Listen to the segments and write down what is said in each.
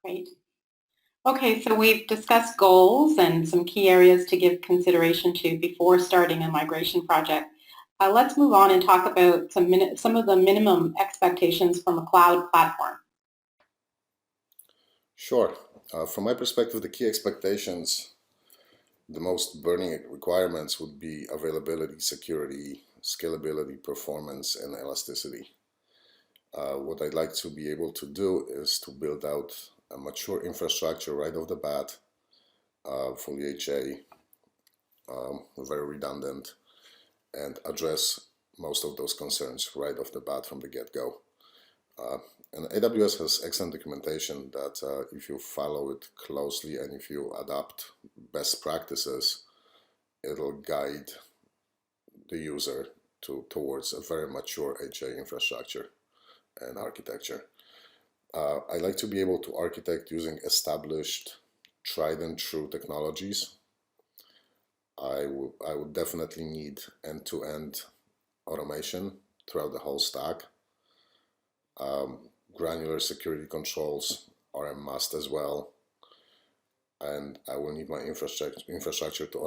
Great. Okay, so we've discussed goals and some key areas to give consideration to before starting a migration project. Let's move on and talk about some of the minimum expectations from a cloud platform. Sure. From my perspective, the key expectations, the most burning requirements would be availability, security, scalability, performance, and elasticity. What I'd like to be able to do is to build out a mature infrastructure right off the bat, fully HA, very redundant, and address most of those concerns right off the bat from the get-go. And AWS has excellent documentation that if you follow it closely and if you adopt best practices, it'll guide the user towards a very mature HA infrastructure and architecture. I like to be able to architect using established, tried and true technologies. I would definitely need end-to-end automation throughout the whole stack. Granular security controls are a must as well. And I will need my infrastructure to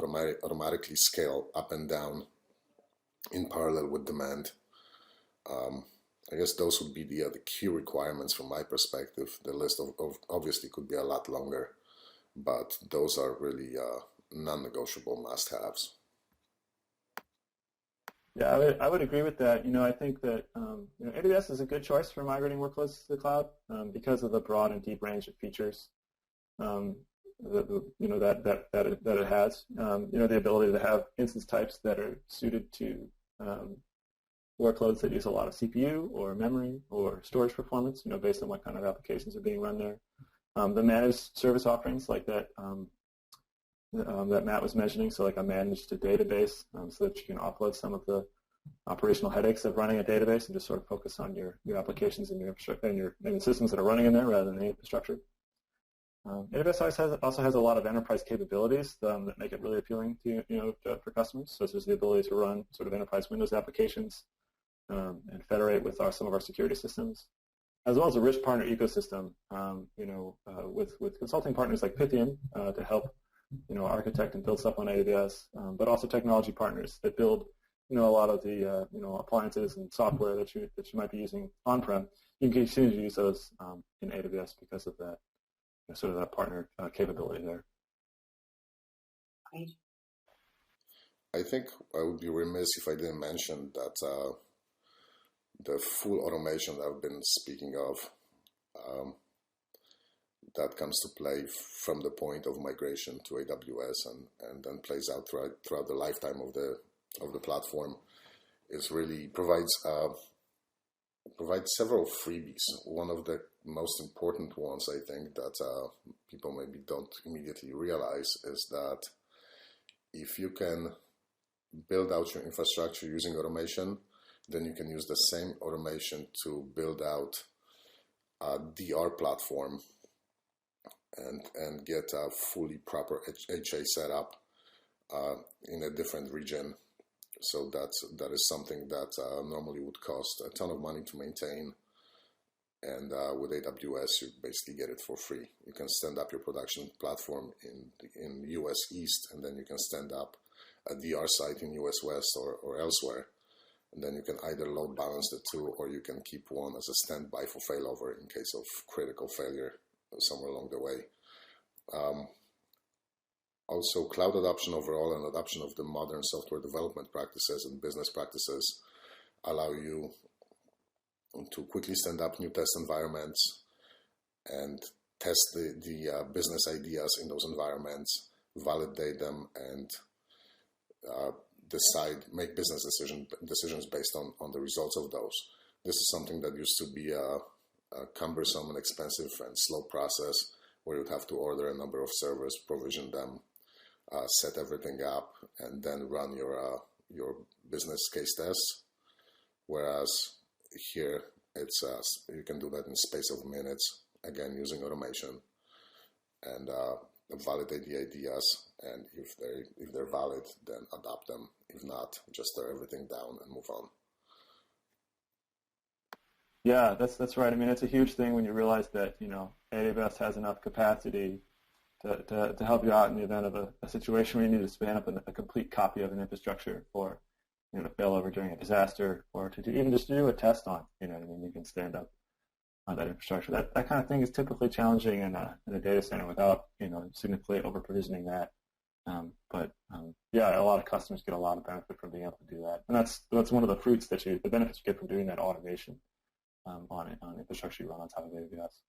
automatically scale up and down in parallel with demand. I guess those would be the key requirements from my perspective. The list of obviously could be a lot longer, but those are really non-negotiable must-haves. Yeah, I would agree with that. I think that AWS is a good choice for migrating workloads to the cloud because of the broad and deep range of features that it has. The ability to have instance types that are suited to workloads that use a lot of CPU or memory or storage performance, based on what kind of applications are being run there. The managed service offerings like that that Matt was mentioning, so like a managed database, so that you can offload some of the operational headaches of running a database and just sort of focus on your applications and your infrastructure and systems that are running in there rather than the infrastructure. AWS also has a lot of enterprise capabilities that make it really appealing to for customers, such as the ability to run sort of enterprise Windows applications and federate with some of our security systems, as well as a rich partner ecosystem. With consulting partners like Pythian to help architect and build stuff on AWS, but also technology partners that build a lot of the appliances and software that you might be using on-prem. You can continue to use those in AWS because of that sort of that partner capability there. Great. I think I would be remiss if I didn't mention that the full automation that I've been speaking of, that comes to play from the point of migration to AWS and then plays out throughout the lifetime of the platform, is really provides several freebies. One of the most important ones, I think, that people maybe don't immediately realize is that if you can build out your infrastructure using automation, then you can use the same automation to build out a DR platform and get a fully proper HA setup in a different region. So that is something that normally would cost a ton of money to maintain. And with AWS, you basically get it for free. You can stand up your production platform in US East, and then you can stand up a DR site in US West or elsewhere. And then you can either load balance the two, or you can keep one as a standby for failover in case of critical failure somewhere along the way. Also, cloud adoption overall and adoption of the modern software development practices and business practices allow you to quickly stand up new test environments and test the business ideas in those environments, validate them, and make business decisions based on the results of those. This is something that used to be a cumbersome and expensive and slow process where you'd have to order a number of servers, provision them, set everything up, and then run your business case tests. Whereas here, it's you can do that in space of minutes, again using automation, and validate the ideas. And if they're valid, then adopt them. If not, just tear everything down and move on. Yeah, that's right. I mean, it's a huge thing when you realize that, AWS has enough capacity to help you out in the event of a situation where you need to spin up a complete copy of an infrastructure for, failover during a disaster, or to even just do a test on. You know what I mean? You can stand up on that infrastructure. That kind of thing is typically challenging in a data center without, significantly over provisioning that. Yeah, a lot of customers get a lot of benefit from being able to do that, and that's one of the benefits you get from doing that automation on infrastructure you run on top of AWS.